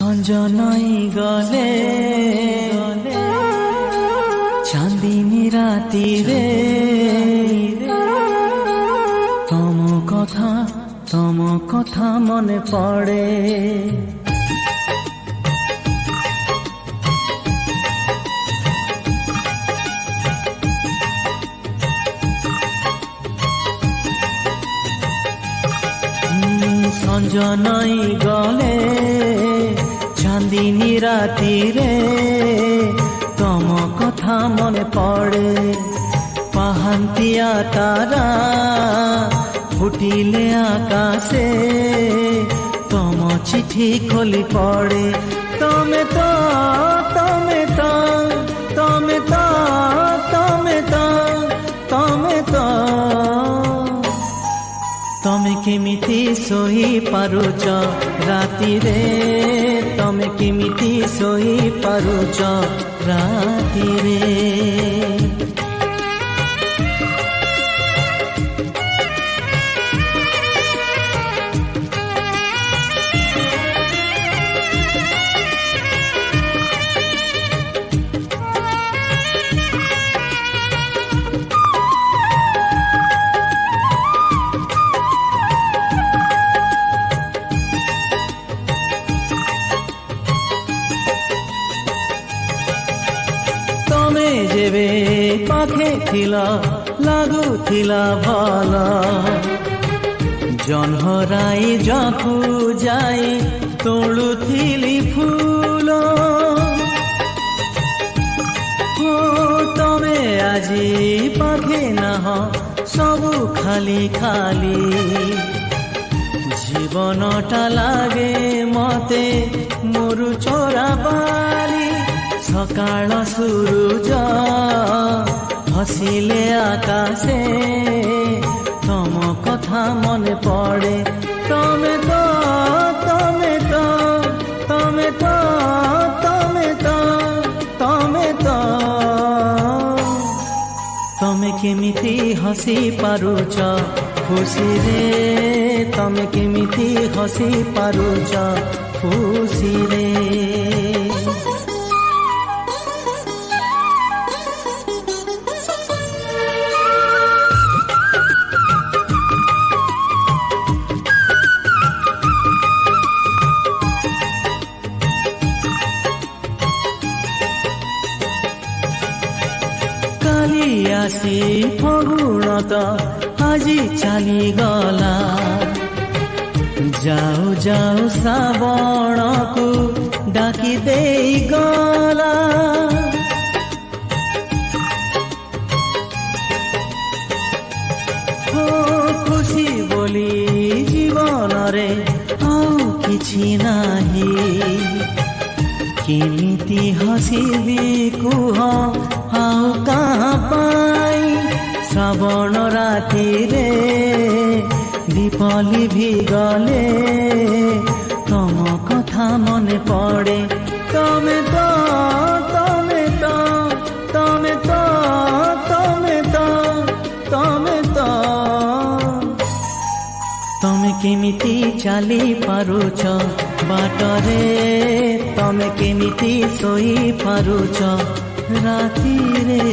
সঞ্জনাই গলে চাঁদিনী রাতিরে তম কথা মনে পড়ে। সঞ্জনাই গলে চাঁদিনী রাতিরে তম কথা মনে পড়ে। পাহান্তিয়া তারা ফুটিলে আকাশে তম চিঠি খোলি পড়ে। তমে তো তমে তো তমে তো তমে তো তমে তো তমে কেমিতি শୋଇ ପାରୁଛ ରାତିରେ, ତମେ କେମିତି ଶୋଇ ପାରୁଛ ରାତିରେ। ତମେ ଯେବେ ପାଖେ ଥିଲ ଲାଗୁଥିଲା ଭଲ, ଜହ୍ନରାଇ ଯକୁ ଯାଇ ତୋଳୁଥିଲି ଫୁଲ। ତମେ ଆଜି ପାଖେ ନାହ, ସବୁ ଖାଲି ଖାଲି। ଜୀବନଟା ଲାଗେ ମତେ ମୋରୁ ଚୋରା ବାଲି। সকাল সূরজ হসিলে আকাশে তম কথা মনে পড়ে। তমে তো তমে তো তমে তো তমে তো তমে তো তমে কেমিতি হসি পারুছ খুশিরে, তমে কেমিতি হসি পারুছ খুশিরে। কালি আসি ফগুণত আজি চালিগলা, যাও যাও শ্রাবণকু ডাকি দেই গলা। খুশি বলি জীবনরে আউ কিছু নাহি, কেমিতি হসিবি কুহ আউ কাহা পাই। শ্রাবণ রাতিরে দীপলি ভিগলে তম কথা মনে পড়ে। তমে তো তমে তো তমে তো তমে তো তমে তো তমে কেমিতি চালি পারুছ বাটরে, তমে কেমিতি শୋଇ ପାରୁଛ ରାତିରେ।